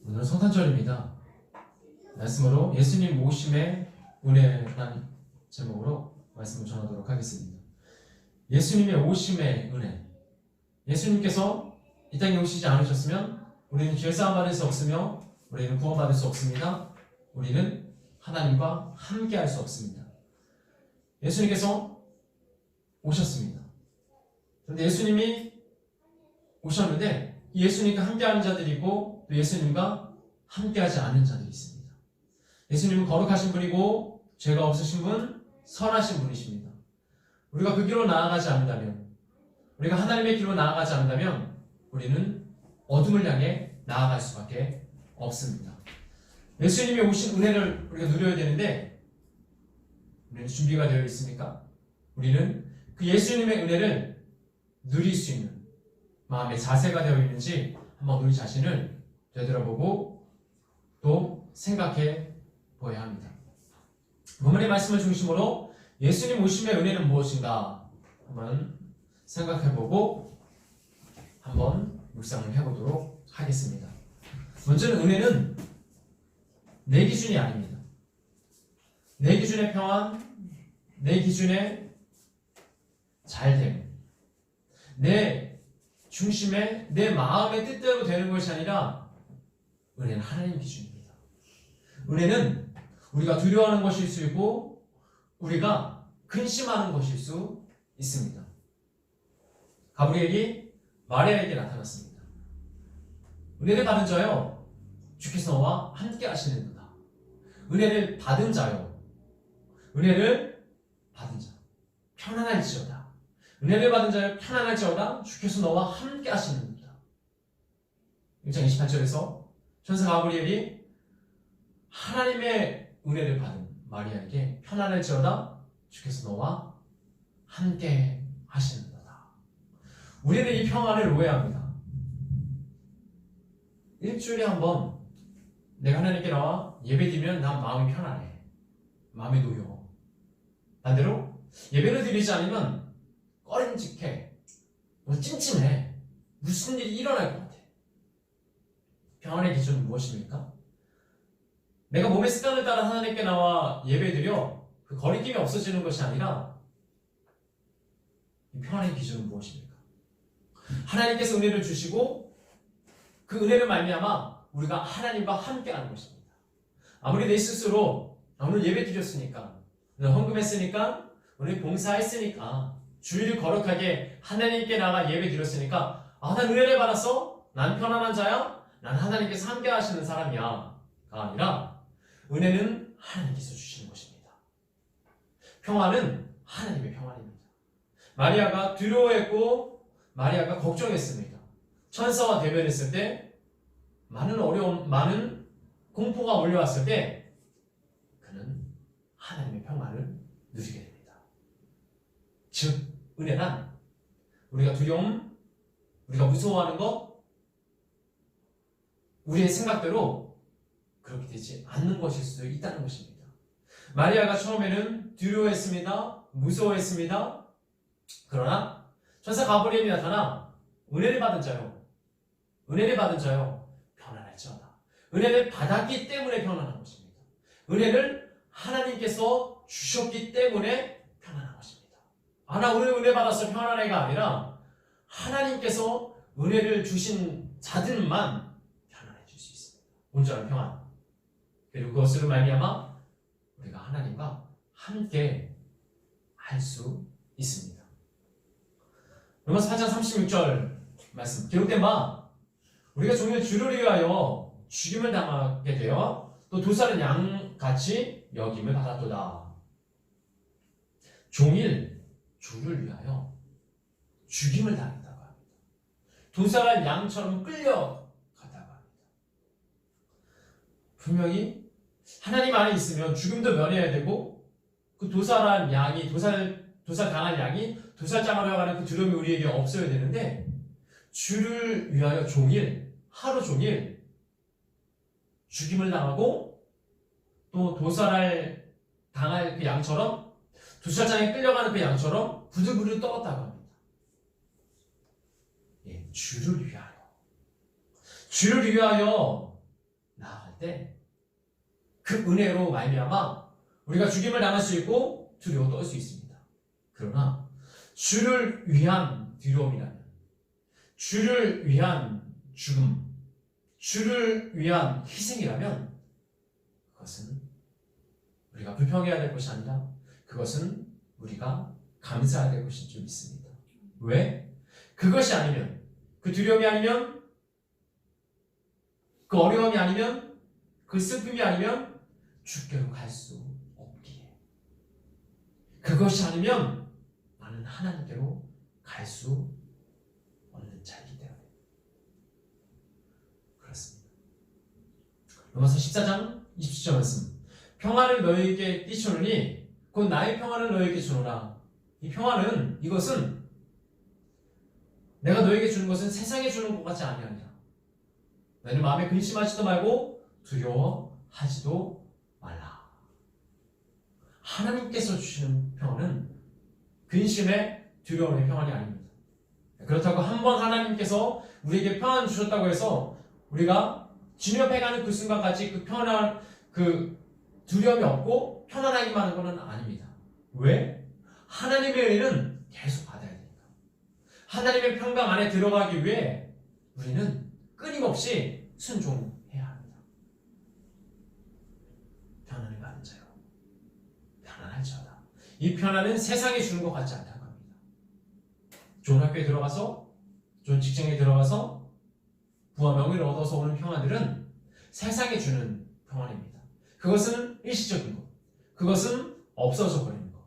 오늘은 성탄절입니다. 말씀으로 예수님 오심의 은혜라는 제목으로 말씀을 전하도록 하겠습니다. 예수님의 오심의 은혜. 예수님께서 이 땅에 오시지 않으셨으면 우리는 죄사함 받을 수 없으며 우리는 구원받을 수 없습니다. 우리는 하나님과 함께 할 수 없습니다. 예수님께서 오셨습니다. 그런데 예수님이 오셨는데 예수님과 함께하는 자들이 있고 또 예수님과 함께하지 않은 자들이 있습니다. 예수님은 거룩하신 분이고 죄가 없으신 분, 선하신 분이십니다. 우리가 그 길로 나아가지 않는다면, 우리가 하나님의 길로 나아가지 않는다면 우리는 어둠을 향해 나아갈 수밖에 없습니다. 예수님이 오신 은혜를 우리가 누려야 되는데 우리는 준비가 되어 있습니까? 우리는 그 예수님의 은혜를 누릴 수 있는 마음의 자세가 되어 있는지 한번 우리 자신을 되돌아보고 또 생각해 보아야 합니다. 본문의 말씀을 중심으로 예수님 오심의 은혜는 무엇인가 한번 생각해보고 한번 묵상을 해보도록 하겠습니다. 먼저는 은혜는 내 기준이 아닙니다. 내 기준의 평안, 내 기준의 잘됨, 내 중심에 내 마음의 뜻대로 되는 것이 아니라 은혜는 하나님 기준입니다. 은혜는 우리가 두려워하는 것일 수 있고 우리가 근심하는 것일 수 있습니다. 가브리엘이 마리아에게 나타났습니다. 은혜를 받은 자여 주께서 너와 함께 하시는도다. 은혜를 받은 자여, 은혜를 받은 자 편안할지어다. 은혜를 받은 자여 편안할지어다. 주께서 너와 함께 하시는도다. 1장 28절에서 천사 가브리엘이 하나님의 은혜를 받은 마리아에게 편안할지어다. 주께서 너와 함께 하시는도다. 우리는 이 평안을 오해합니다. 일주일에 한 번 내가 하나님께 나와 예배드리면 난 마음이 편안해. 마음이 놓여. 반대로 예배를 드리지 않으면 꺼림직해. 찜찜해. 무슨 일이 일어날 것 같아. 평안의 기준은 무엇입니까? 내가 몸의 습관을 따라 하나님께 나와 예배드려 그 거리낌이 없어지는 것이 아니라 이 평안의 기준은 무엇입니까? 하나님께서 은혜를 주시고 그 은혜를 말미암아 우리가 하나님과 함께하는 것입니다. 아무리 내 스스로 오늘 예배 드렸으니까, 오늘 헌금했으니까, 오늘 봉사했으니까, 주일을 거룩하게 하나님께 나가 예배 드렸으니까 난 은혜를 받았어? 난 편안한 자야? 난 하나님께서 함께 하시는 사람이야 가 아니라 은혜는 하나님께서 주시는 것입니다. 평안은 하나님의 평안입니다. 마리아가 두려워했고 마리아가 걱정했습니다. 천사와 대면했을 때 많은 어려움, 많은 공포가 몰려왔을 때 그는 하나님의 평안을 누리게 됩니다. 즉 은혜란 우리가 두려움, 우리가 무서워하는 것, 우리의 생각대로 그렇게 되지 않는 것일 수도 있다는 것입니다. 마리아가 처음에는 두려워했습니다. 무서워했습니다. 그러나 천사 가브리엘이 나타나 은혜를 받은 자요, 은혜를 받은 자요 편안할지어다. 은혜를 받았기 때문에 편안한 것입니다. 은혜를 하나님께서 주셨기 때문에 편안한 것입니다. 나 오늘 은혜 받았어 편안해가 아니라 하나님께서 은혜를 주신 자들만 편안해질 수 있습니다. 온전한 평안. 그리고 그것으로 말미암아 우리가 하나님과 함께 할 수 있습니다. 로마서 8장 36절 말씀 기록된 바 우리가 종일 주를 위하여 죽임을 당하게 되어 또 두 살은 양같이 여김을 받았도다. 종일 주를 위하여 죽임을 당했다고 합니다. 두 살 양처럼 끌려갔다고 합니다. 분명히 하나님 안에 있으면 죽음도 면해야 되고 그 도살한 양이 도살 당한 양이 도살장으로 가는 그 두려움이 우리에게 없어야 되는데 주를 위하여 종일 하루 종일 죽임을 당하고 또 도살할 당할 그 양처럼 도살장에 끌려가는 그 양처럼 부들부들 떨었다고 합니다. 주를 위하여 때 그 은혜로 말미암아 우리가 죽임을 당할 수 있고 두려워 떨 수 있습니다. 그러나 주를 위한 두려움이라면, 주를 위한 죽음, 주를 위한 희생이라면 그것은 우리가 불평해야 될 것이 아니라 그것은 우리가 감사해야 될 것인 줄 믿습니다. 왜? 그것이 아니면, 그 두려움이 아니면, 그 어려움이 아니면, 그 슬픔이 아니면 주께로 갈 수 없기에, 그것이 아니면 나는 하나님께로 갈 수 없는 자이기 때문에 그렇습니다. 로마서 14장 27절 말씀, 평안을 너희에게 끼치노니 곧 나의 평안을 너희에게 주노라. 이 평안은, 이것은 내가 너에게 주는 것은 세상에 주는 것 같지 아니하니라. 너희는 마음에 근심하지도 말고 두려워하지도 말라. 하나님께서 주시는 평안은 근심의, 두려움의 평안이 아닙니다. 그렇다고 한번 하나님께서 우리에게 평안 주셨다고 해서 우리가 진협해가는 그 순간까지 그 평안한, 그 두려움이 없고 편안하기만 하는 것은 아닙니다. 왜? 하나님의 은혜는 계속 받아야 됩니다. 하나님의 평강 안에 들어가기 위해 우리는 끊임없이 순종해야 합니다. 편안을 받은 자요, 편안할지어다. 이 편안은 세상이 주는 것 같지 않다고 합니다. 좋은 학교에 들어가서, 좋은 직장에 들어가서 부와 명예를 얻어서 오는 평안들은 세상이 주는 평안입니다. 그것은 일시적인 것, 그것은 없어져 버리는 것,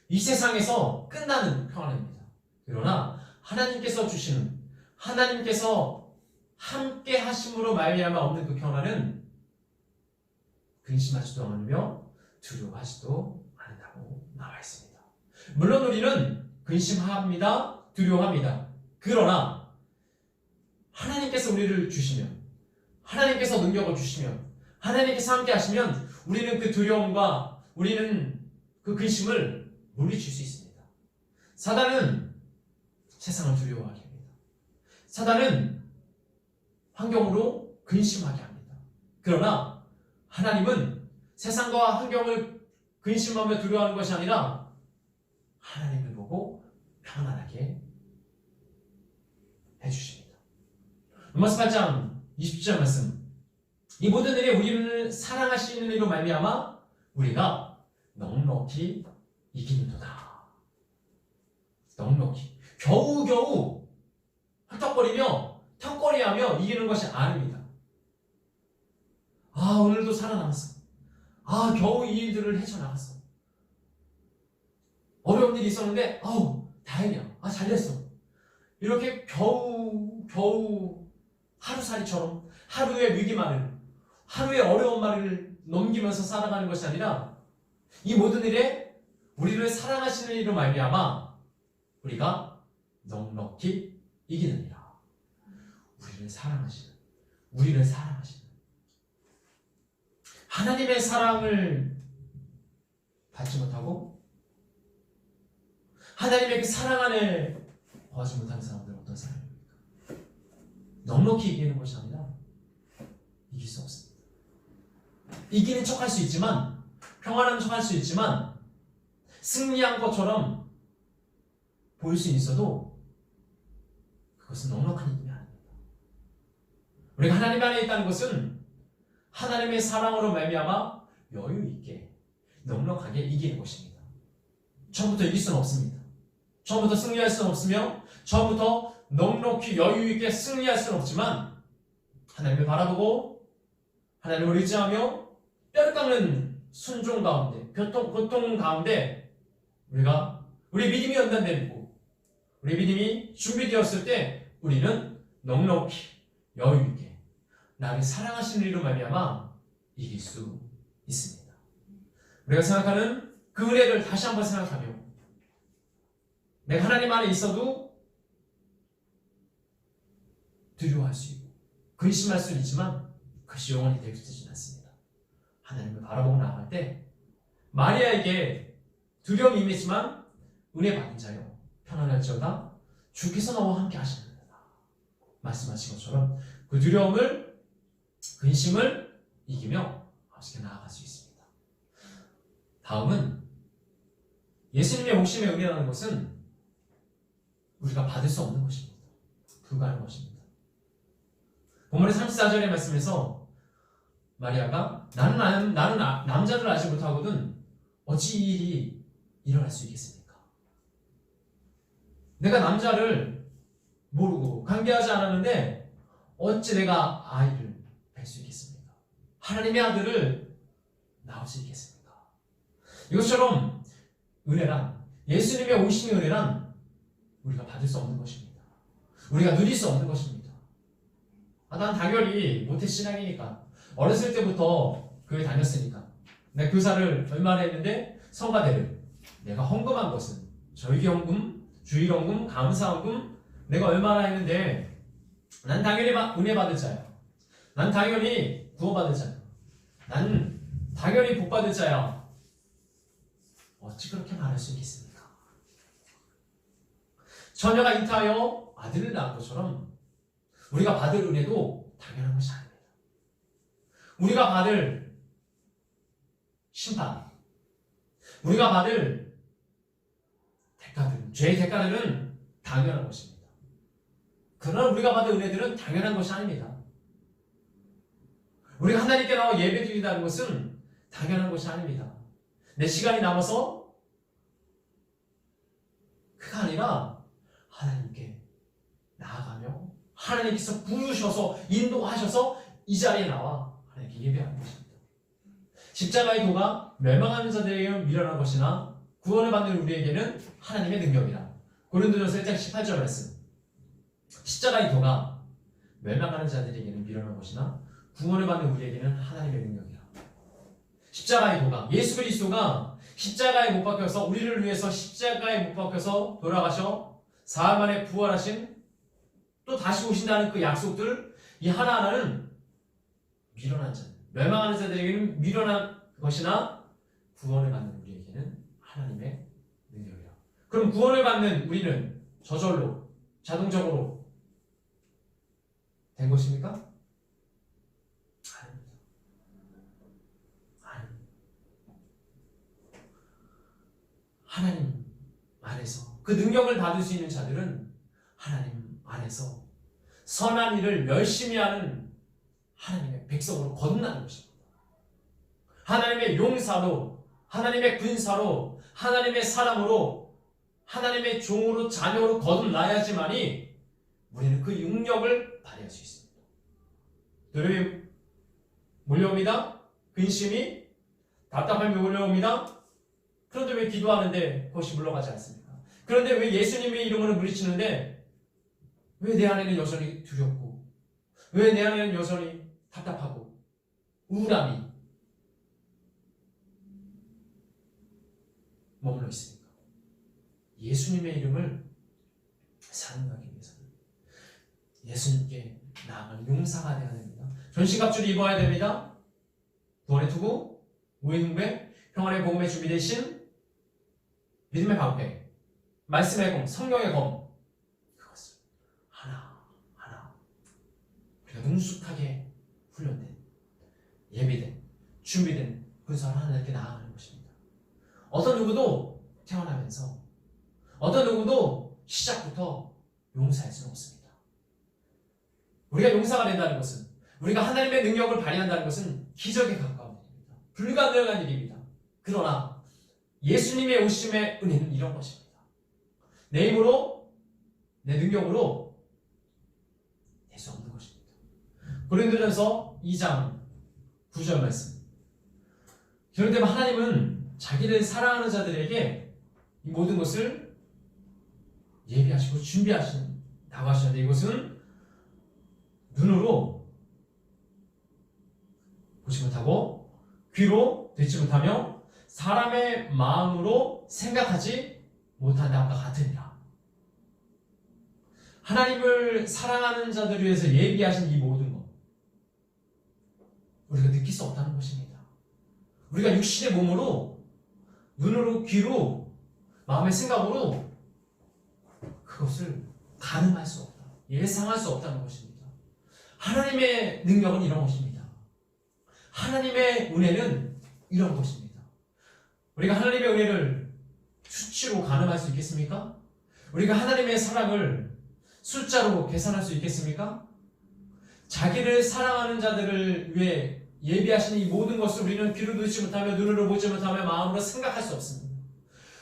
이 세상에서 끝나는 평안입니다. 그러나 하나님께서 주시는, 하나님께서 함께 하심으로 말미암아 얻는 그 평안은 근심하지도 않으며 두려워하지도 않는다고 나와 있습니다. 물론 우리는 근심합니다, 두려워합니다. 그러나 하나님께서 우리를 주시면, 하나님께서 능력을 주시면, 하나님께서 함께 하시면 우리는 그 두려움과 우리는 그 근심을 물리칠 수 있습니다. 사단은 세상을 두려워하게 합니다. 사단은 환경으로 근심하게 합니다. 그러나 하나님은 세상과 환경을 근심하며 두려워하는 것이 아니라 하나님을 보고 편안하게 해주십니다. 로마서 8장 20절 말씀, 이 모든 일에 우리를 사랑하시는 이로 말미암아 우리가 넉넉히 이기는도다. 넉넉히, 겨우겨우 헐떡거리며 턱걸이하며 이기는 것이 아닙니다. 아, 오늘도 살아남았어. 아, 겨우 이 일들을 헤쳐나갔어. 어려운 일이 있었는데 아우 다행이야. 아, 잘됐어. 이렇게 겨우 하루살이처럼 하루의 위기만을, 하루의 어려운 말을 넘기면서 살아가는 것이 아니라 이 모든 일에 우리를 사랑하시는 이로 말미암아 우리가 넉넉히 이기느니라. 우리를 사랑하시는 하나님의 사랑을 받지 못하고 하나님의 그 사랑 안에 거하지 못하는 사람들은 어떤 사람입니까? 넉넉히 이기는 것이 아니라 이길 수 없습니다. 이기는 척 할 수 있지만, 평안한 척 할 수 있지만, 승리한 것처럼 보일 수 있어도 그것은 넉넉한 이김이 아닙니다. 우리가 하나님 안에 있다는 것은 하나님의 사랑으로 말미암아 여유 있게 넉넉하게 이기는 것입니다. 처음부터 이길 수는 없습니다. 처음부터 승리할 수는 없으며 처음부터 넉넉히 여유 있게 승리할 수는 없지만 하나님을 바라보고 하나님을 의지하며 뼈를 깎는 순종 가운데, 고통 가운데 우리 믿음이 연단되고 우리 믿음이 준비되었을 때 우리는 넉넉히 여유 있게 나를 사랑하시는 이로 말미암아 이길 수 있습니다. 우리가 생각하는 그 은혜를 다시 한번 생각하며 내가 하나님 안에 있어도 두려워할 수 있고 근심할 수 있지만 그것이 영원히 되지는 않습니다. 하나님을 바라보고 나아갈 때 마리아에게 두려움이 임했지만 은혜 받은 자여 편안할지어다 주께서 너와 함께 하시느니라 말씀하신 것처럼 그 두려움을, 근심을 이기며 아버지께 나아갈 수 있습니다. 다음은 예수님의 오심의 은혜라는 것은 우리가 받을 수 없는 것입니다. 불가능한 것입니다. 본문의 34절의 말씀에서 마리아가 나는 남자를 알지 못하거든 어찌 이 일이 일어날 수 있겠습니까? 내가 남자를 모르고 관계하지 않았는데 어찌 내가 아이를 뵐 수 있겠습니까? 하나님의 아들을 낳을 수 있겠습니까? 이것처럼 은혜란, 예수님의 오심의 은혜란 우리가 받을 수 없는 것입니다. 우리가 누릴 수 없는 것입니다. 난 당연히 모태신앙이니까 어렸을 때부터 교회 다녔으니까 내가 교사를 얼마나 했는데 성가대를 내가 헌금한 것은 절기헌금, 주일헌금, 감사헌금 내가 얼마나 했는데 난 당연히 은혜 받을 자야. 난 당연히 구원받을 자야. 난 당연히 복받을 자야. 어찌 그렇게 말할 수 있겠습니까? 처녀가 잉태하여 아들을 낳은 것처럼 우리가 받을 은혜도 당연한 것이 아닙니다. 우리가 받을 심판, 우리가 받을 대가들은, 죄의 대가들은 당연한 것입니다. 그러나 우리가 받을 은혜들은 당연한 것이 아닙니다. 우리가 하나님께 나와 예배드린다는 것은 당연한 것이 아닙니다. 내 시간이 남아서 그가 아니라 하나님께 나아가며 하나님께서 부르셔서 인도하셔서 이 자리에 나와 하나님께 예배하는 것입니다. 십자가의 도가 멸망하는 자들에게는 미련한 것이나 구원을 받는 우리에게는 하나님의 능력이라. 고린도전서 1장 18절 말씀. 십자가의 도가 멸망하는 자들에게는 미련한 것이나 구원을 받는 우리에게는 하나님의 능력이라. 십자가의 도가, 예수 그리스도가 십자가에 못 박혀서 우리를 위해서 십자가에 못 박혀서 돌아가셔 사흘 만에 부활하신 또 다시 오신다는 그 약속들, 이 하나하나는 미련한 자들, 멸망하는 자들에게는 미련한 것이나 구원을 받는 우리에게는 하나님의 능력이라. 그럼 구원을 받는 우리는 저절로 자동적으로 된 것입니까? 아닙니다. 아닙니다. 하나님 안에서 그 능력을 받을 수 있는 자들은 하나님 안에서 선한 일을 열심히 하는 하나님의 백성으로 거듭나는 것입니다. 하나님의 용사로, 하나님의 군사로, 하나님의 사람으로, 하나님의 종으로, 자녀로 거듭나야지만이 우리는 그 능력을 발휘할 수 있습니다. 두려움이 몰려옵니다. 근심이, 답답함이 몰려옵니다. 그런데 왜 기도하는데 그것이 물러가지 않습니까? 그런데 왜 예수님의 이름으로 물리치는데 왜 내 안에는 여전히 두렵고, 왜 내 안에는 여전히 답답하고 우울함이 머물러 있습니까? 예수님의 이름을 사랑하기 위해서는 예수님께 나아가는 용사가 되어야 됩니다. 전신갑주를 입어야 됩니다. 구원의 투구, 우의 흉배, 평안의 복음에 준비되신 믿음의 방패, 말씀의 검, 성령의 검, 그것을 하나하나 우리가 능숙하게 훈련된, 예비된, 준비된 군사를 하나님께 나아가는 것입니다. 어떤 누구도 태어나면서 어떤 누구도 시작부터 용사할 수는 없습니다. 우리가 용사가 된다는 것은, 우리가 하나님의 능력을 발휘한다는 것은 기적에 가까운 일입니다. 불가능한 일입니다. 그러나 예수님의 오심의 은혜는 이런 것입니다. 내 힘으로, 내 능력으로 될 수 없는 것입니다. 고린도전서 2장 9절 말씀. 그럴 때만 하나님은 자기를 사랑하는 자들에게 이 모든 것을 예비하시고 준비하신다고 하셨는데, 이것은 눈으로 보지 못하고 귀로 듣지 못하며 사람의 마음으로 생각하지 못한 다음과 같으니라. 하나님을 사랑하는 자들을 위해서 예비하신 이 모든 것, 우리가 느낄 수 없다는 것입니다. 우리가 육신의 몸으로, 눈으로, 귀로, 마음의 생각으로 그것을 가늠할 수 없다, 예상할 수 없다는 것입니다. 하나님의 능력은 이런 것입니다. 하나님의 은혜는 이런 것입니다. 우리가 하나님의 은혜를 수치로 가늠할 수 있겠습니까? 우리가 하나님의 사랑을 숫자로 계산할 수 있겠습니까? 자기를 사랑하는 자들을 위해 예비하신 이 모든 것을 우리는 귀로 듣지 못하며 눈으로 보지 못하며 마음으로 생각할 수 없습니다.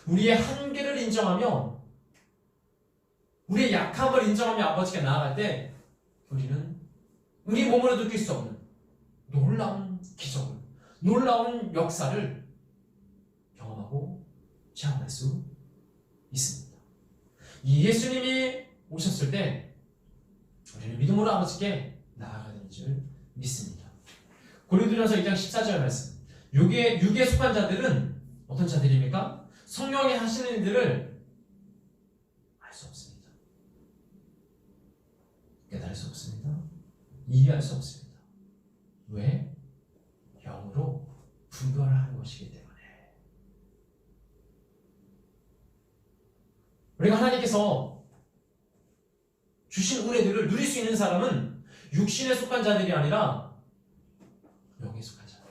우리의 한계를 인정하며 우리의 약함을 인정하며 아버지께 나아갈 때 우리는 우리 몸으로 느낄 수 없는 놀라운 기적을, 놀라운 역사를 경험하고 체험할 수 있습니다. 이 예수님이 오셨을 때 우리는 믿음으로 아버지께 나아가야 되는 줄 믿습니다. 고린도전서 2장 14절 말씀. 육에 속한 자들은 어떤 자들입니까? 성령이 하시는 일들을 알 수 없습니다. 깨달을 수 없습니다. 이해할 수 없습니다. 왜? 영으로 분별하는 것이기 때문에. 우리가 하나님께서 주신 은혜들을 누릴 수 있는 사람은 육신에 속한 자들이 아니라 영에 속한 자들,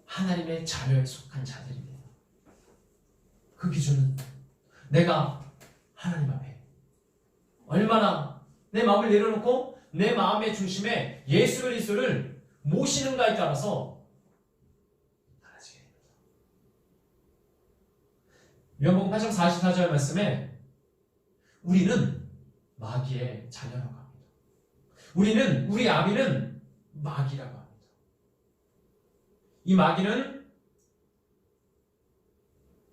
하나님의 자녀에 속한 자들입니다. 그 기준은 내가 하나님 앞에 얼마나 내 마음을 내려놓고 내 마음의 중심에 예수 그리스도를 모시는가에 따라서 달라지게 됩니다. 요한복음 8장 44절 말씀에 우리는 마귀의 자녀라고 합니다. 우리 아비는 마귀라고 합니다. 이 마귀는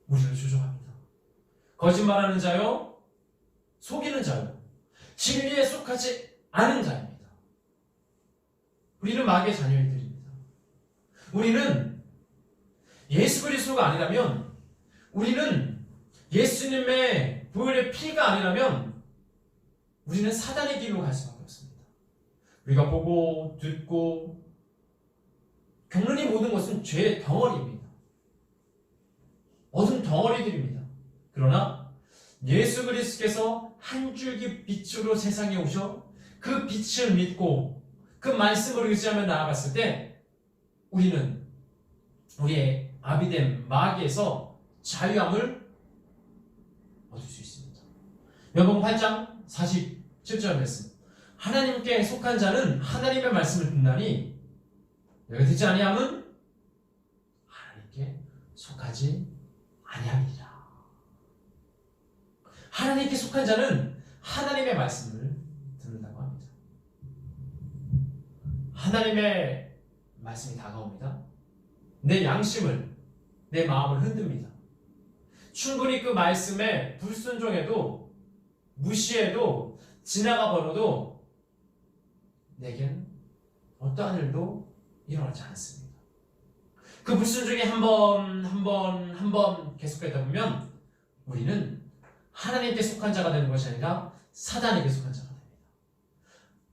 우리를 조종합니다. 거짓말하는 자요, 속이는 자요, 진리에 속하지 않은 자입니다. 우리는 마귀의 자녀들입니다. 우리는 예수 그리스도가 아니라면, 우리는 예수님의 보혈의 피가 아니라면 우리는 사단의 길로 갈 수밖에 없습니다. 우리가 보고 듣고 겪는 이 모든 것은 죄의 덩어리입니다. 어둠 덩어리들입니다. 그러나 예수 그리스도께서 한 줄기 빛으로 세상에 오셔 그 빛을 믿고 그 말씀을 의지하며 나아갔을 때 우리는 우리의 아비된 마귀에서 자유함을 얻을 수 있습니다. 요한복음 8장 47절 말씀. 하나님께 속한 자는 하나님의 말씀을 듣나니 내가 듣지 아니함은 하나님께 속하지 아니함이니라. 하나님께 속한 자는 하나님의 말씀을 듣는다고 합니다. 하나님의 말씀이 다가옵니다. 내 양심을, 내 마음을 흔듭니다. 충분히 그 말씀에 불순종해도, 무시해도, 지나가 버려도 내겐 어떠한 일도 일어나지 않습니다. 그 불순종이 한 번 계속되다 보면 우리는 하나님께 속한 자가 되는 것이 아니라 사단에게 속한 자가 됩니다.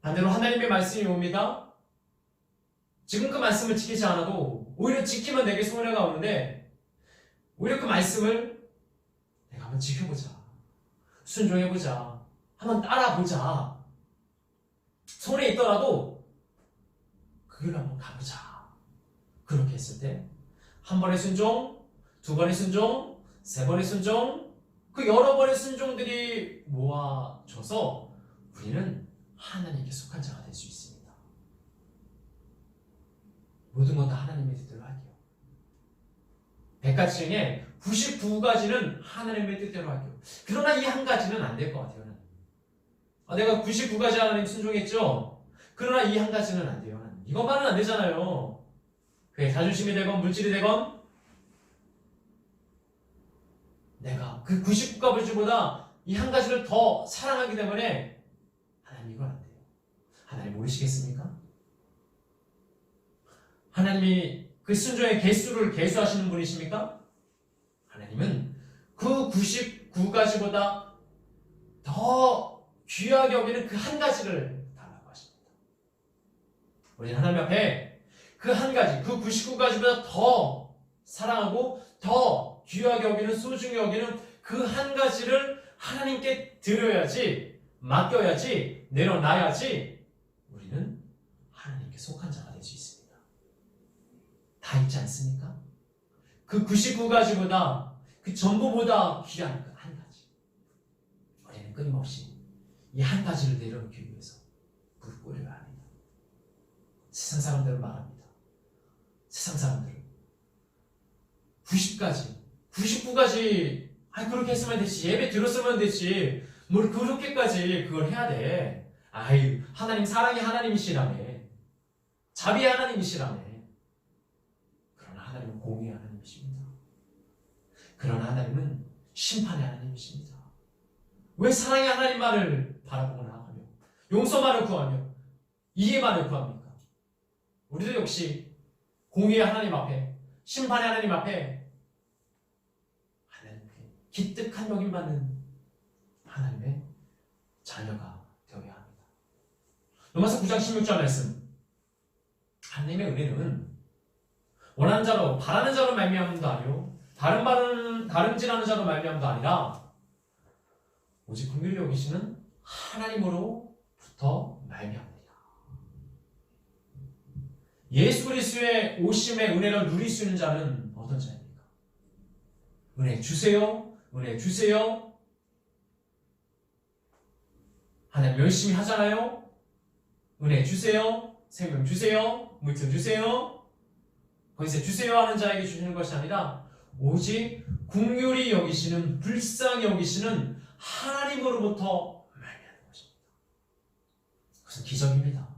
반대로 하나님의 말씀이 옵니다. 지금 그 말씀을 지키지 않아도 오히려 지키면 내게 손해가 오는데 오히려 그 말씀을 내가 한번 지켜보자, 순종해보자, 한번 따라보자, 손에 있더라도 그 길로 한번 가보자. 그렇게 했을 때 한 번의 순종, 두 번의 순종, 세 번의 순종, 그 여러 번의 순종들이 모아져서 우리는 하나님께 속한 자가 될 수 있습니다. 모든 건 다 하나님의 뜻대로 할게요. 100가지 중에 99가지는 하나님의 뜻대로 할게요. 그러나 이 한 가지는 안 될 것 같아요. 내가 99가지 하나님 순종했죠? 그러나 이 한 가지는 안 돼요. 이것만은 안 되잖아요. 그게 자존심이 되건 물질이 되건 내가 그 99가지보다 이 한 가지를 더 사랑하기 때문에 하나님 이건 안 돼요. 하나님 모르시겠습니까? 하나님이 그 순종의 개수를 계수하시는 분이십니까? 하나님은 그 99가지보다 더 귀하게 여기는 그 한 가지를 달라고 하십니다. 우리는 하나님 앞에 그 한 가지, 그 99가지보다 더 사랑하고 더 귀하게 여기는, 소중히 여기는 그 한 가지를 하나님께 드려야지, 맡겨야지, 내려놔야지 우리는 하나님께 속한 자가 될 수 있습니다. 다 있지 않습니까? 그 99가지보다 그 전부보다 귀한 그 한 가지. 우리는 끊임없이 이 한 가지를 내려놓기 위해서 무릎 꿇어야 합니다. 세상 사람들은 말합니다. 세상 사람들은 90가지, 99가지 그렇게 했으면 되지. 예배 들었으면 되지. 뭘 그렇게까지 그걸 해야 돼. 하나님 사랑의 하나님이시라며. 자비의 하나님이시라며. 그러나 하나님은 공의의 하나님이십니다. 그러나 하나님은 심판의 하나님이십니다. 왜 사랑의 하나님만을 바라보고 나아가며 용서만을 구하며 이해만을 구합니까? 우리도 역시 공의의 하나님 앞에, 심판의 하나님 앞에 하나님께 기특한 여김받는 하나님의 자녀가 되어야 합니다. 로마서 9장 16절 말씀. 하나님의 은혜는 원하는 자로 바라는 자로 말미암음도 아니요 다름질하는 자로 말미암음도 아니라 오직 긍휼히 여기시는 하나님으로부터 말미암으리라. 예수 그리스도의 오심의 은혜를 누릴 수 있는 자는 어떤 자입니까? 은혜 주세요. 은혜 주세요. 하나님 열심히 하잖아요. 은혜 주세요. 생명 주세요. 물질 주세요. 권세 주세요 하는 자에게 주시는 것이 아니라 오직 긍휼히 여기시는, 불쌍히 여기시는 하나님으로부터 말미암는 것입니다. 그것은 기적입니다.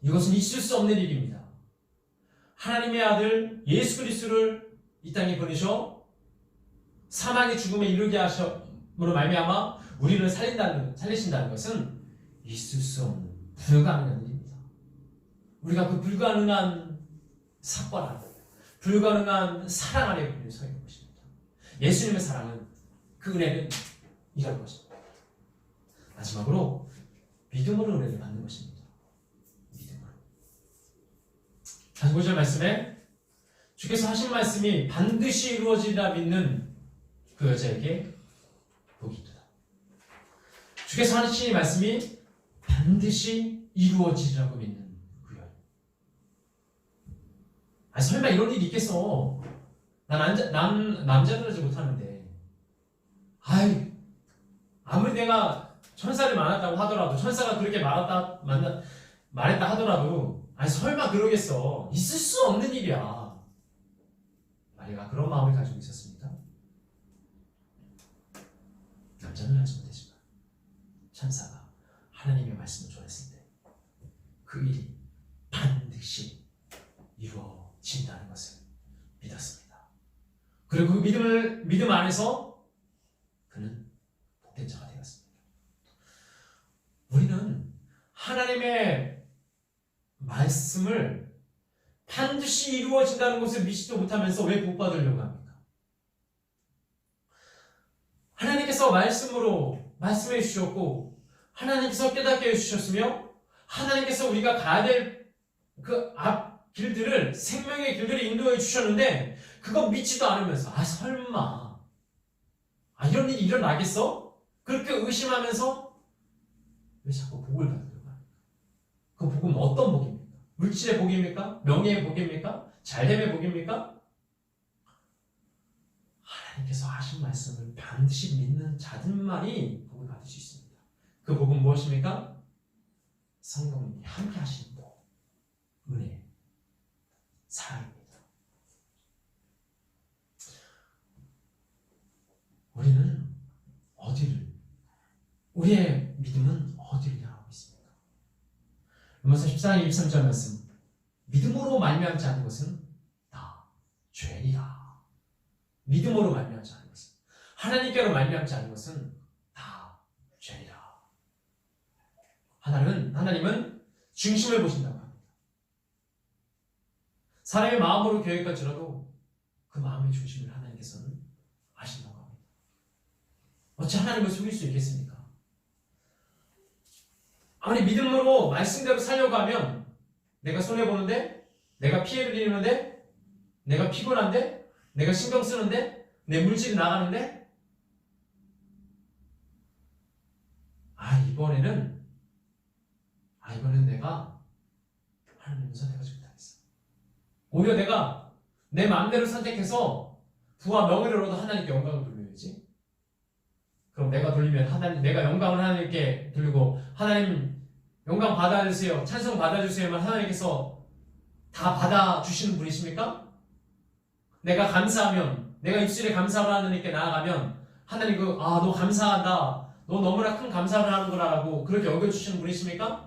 이것은 있을 수 없는 일입니다. 하나님의 아들 예수 그리스도를 이 땅에 보내셔 사망의 죽음에 이르게 하심으로 말미암아 우리를 살리신다는 것은 있을 수 없는 불가능한 일입니다. 우리가 그 불가능한 사건 안에, 불가능한 사랑 안에 우리는 서 있는 것입니다. 예수님의 사랑은, 그 은혜는 이런 것입니다. 마지막으로 믿음으로 은혜를 받는 것입니다. 믿음으로. 45절 말씀에 주께서 하신 말씀이 반드시 이루어지리라 믿는 그 여자에게 복이 있다. 주께서 하신 말씀이 반드시 이루어지리라고 믿는 그 여인. 설마 이런 일이 있겠어. 난 남자는 하지 못하는데. 아무리 내가 천사를 만났다고 하더라도, 천사가 그렇게 말했다 하더라도, 설마 그러겠어. 있을 수 없는 일이야. 마리아가 그런 마음을 가지고 있었습니다. 남자는 하지 못했지만 천사가 하나님의 말씀을 전했을 때 그 일이 반드시 이루어진다는 것을 믿었습니다. 그리고 그 믿음 안에서 그는 복된 자가 되었습니다. 우리는 하나님의 말씀을 반드시 이루어진다는 것을 믿지도 못하면서 왜 복받으려고 합니까? 하나님께서 말씀해 주셨고, 하나님께서 깨닫게 해주셨으며, 하나님께서 우리가 가야 될 그 앞 길들을, 생명의 길들을 인도해 주셨는데, 그거 믿지도 않으면서, 설마, 이런 일이 일어나겠어? 그렇게 의심하면서, 왜 자꾸 복을 받으려고 합니까? 그 복은 어떤 복입니까? 물질의 복입니까? 명예의 복입니까? 잘됨의 복입니까? 하나님께서 하신 말씀을 반드시 믿는 자들만이 복을 받을 수 있습니다. 그 복은 무엇입니까? 성령님이 함께 하시는 복, 은혜, 사랑입니다. 우리는 우리의 믿음은 어디를 향하고 있습니까? 로마서 14장 23절 말씀. 믿음으로 말미암지 않은 것은 다 죄니라. 믿음으로 말미암지 않은 것은, 하나님께로 말미암지 않은 것은 다 죄니라. 하나님은 중심을 보신다고 합니다. 사람의 마음으로 계획할지라도 그 마음의 중심을 하나님께서는 아신다고 합니다. 어찌 하나님을 속일 수 있겠습니까? 아무리 믿음으로 말씀대로 살려고 하면 내가 손해보는데, 내가 피해를 입는데, 내가 피곤한데, 내가 신경 쓰는데, 내 물질이 나가는데, 이번에는 내가 하나님을 선택하지 못하겠어. 오히려 내가 내 마음대로 선택해서 부와 명예를 얻어 하나님께 영광을 돌려야지. 그럼 내가 돌리면 하나님, 내가 영광을 하나님께 돌리고 하나님 영광 받아주세요, 찬송 받아주세요만 하나님께서 다 받아주시는 분이십니까? 내가 감사하면, 내가 입술에 감사를 하나님께 나아가면 하나님 너 감사하다, 너 너무나 큰 감사를 하는구나라고 그렇게 여겨주시는 분이십니까?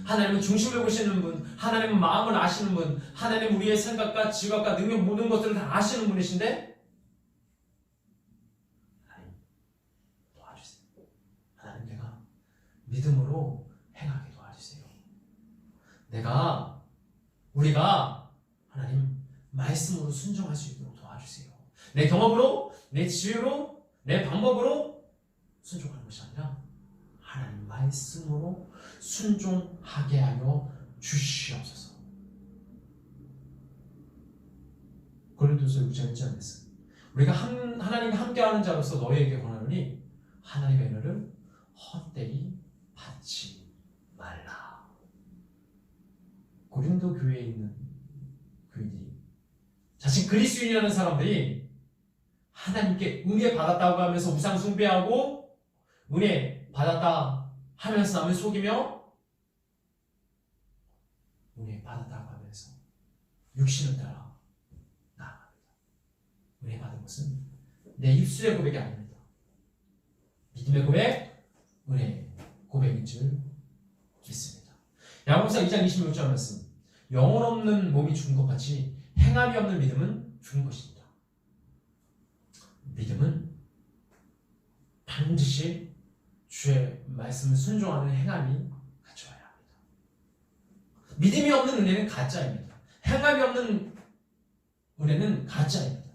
하나님은 중심을 보시는 분, 하나님은 마음을 아시는 분, 하나님은 우리의 생각과 지각과 능력 모든 것들을 다 아시는 분이신데 하나님 도와주세요. 하나님 내가 믿음으로 행하게 도와주세요. 우리가 하나님 말씀으로 순종할 수 있도록 도와주세요. 내 경험으로, 내 지혜로, 내 방법으로 순종하는 것이 아니라 하나님 말씀으로 순종하게 하여 주시옵소서. 고린도서 6장 1절 말씀. 우리가 하나님과 함께하는 자로서 너희에게 권하노니 하나님의 은혜를 헛되이 받지 말라. 고린도 교회에 있는 교인들이, 자신 그리스도인이라는 사람들이 하나님께 은혜 받았다고 하면서 우상 숭배하고 은혜 받았다 하면서 남을 속이며 은혜 받았다고 하면서 육신을 따라 나아갑니다. 은혜 받은 것은 내 입술의 고백이 아닙니다. 믿음의 고백, 은혜 고백인 줄 믿습니다. 야고보서 2장 26절 말씀. 영혼 없는 몸이 죽은 것 같이 행함이 없는 믿음은 죽은 것입니다. 믿음은 반드시 주의 말씀을 순종하는 행함이 갖춰야 합니다. 믿음이 없는 은혜는 가짜입니다. 행함이 없는 은혜는 가짜입니다.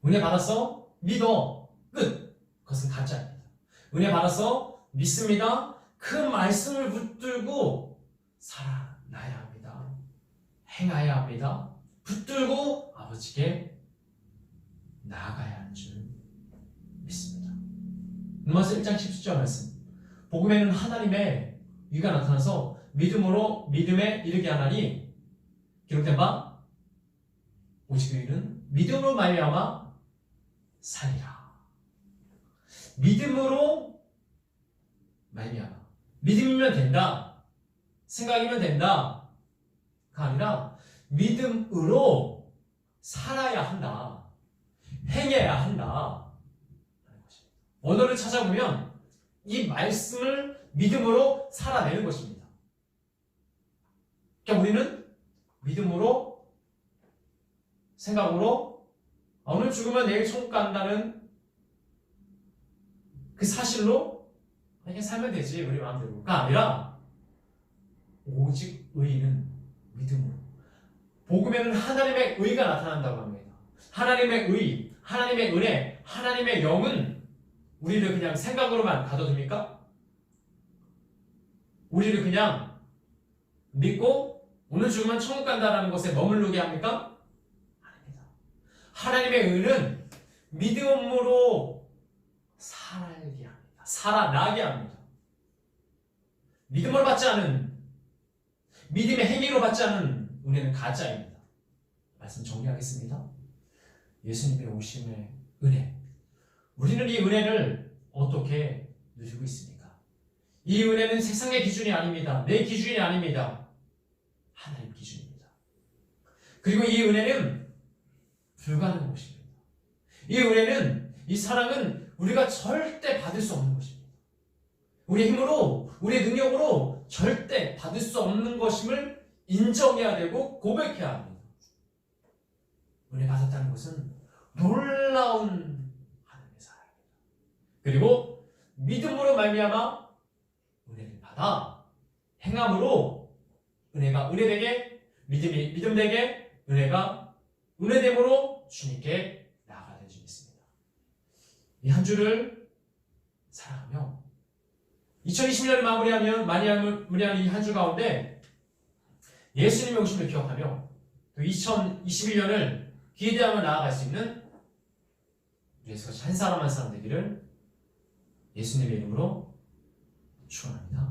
은혜 받았어? 믿어. 끝. 그것은 가짜입니다. 은혜 받았어? 믿습니다. 그 말씀을 붙들고 살아나야 합니다. 행해야 합니다. 붙들고 아버지께 나아가야 하는 줄 믿습니다. 로마서 1장 17절 말씀. 복음에는 하나님의 의가 나타나서 믿음으로 믿음에 이르게 하나니 기록된 바 오직 의인은 믿음으로 말미암아 살리라. 믿음으로 말미암아. 믿음이면 된다, 생각이면 된다가 아니라 믿음으로 살아야 한다, 행해야 한다. 언어를 찾아보면 이 말씀을 믿음으로 살아내는 것입니다. 그러니까 우리는 믿음으로, 생각으로 오늘 죽으면 내일 천국 간다는 그 사실로 그냥 살면 되지 우리 마음대로가 아니라 오직 의인은 믿음으로. 복음에는 하나님의 의가 나타난다고 합니다. 하나님의 의, 하나님의 은혜, 하나님의 영은 우리를 그냥 생각으로만 가둬둡니까? 우리를 그냥 믿고 오늘 죽으면 천국 간다라는 것에 머무르게 합니까? 아닙니다. 하나님의 의는 믿음으로 살게 합니다. 살아나게 합니다. 믿음을 받지 않은, 믿음의 행위로 받지 않은 은혜는 가짜입니다. 말씀 정리하겠습니다. 예수님의 오심의 은혜. 우리는 이 은혜를 어떻게 누리고 있습니까? 이 은혜는 세상의 기준이 아닙니다. 내 기준이 아닙니다. 하나님 기준입니다. 그리고 이 은혜는 불가능한 것입니다. 이 은혜는, 이 사랑은 우리가 절대 받을 수 없는 것입니다. 우리의 힘으로, 우리의 능력으로 절대 받을 수 없는 것임을 인정해야 되고 고백해야 합니다. 은혜 받았다는 것은 놀라운 하나님의 사랑입니다. 그리고 믿음으로 말미암아 은혜를 받아 행함으로 은혜가 은혜되게, 믿음이 믿음되게, 은혜가 은혜됨으로 주님께 나아가는 줄 믿습니다. 이 한 주를 살아가며 2020년을 마무리하는 이 한 주 가운데 예수님의 오심을 기억하며 또 2021년을 기대하며 나아갈 수 있는 예수같이 한 사람 한 사람 되기를 예수님의 이름으로 축원합니다.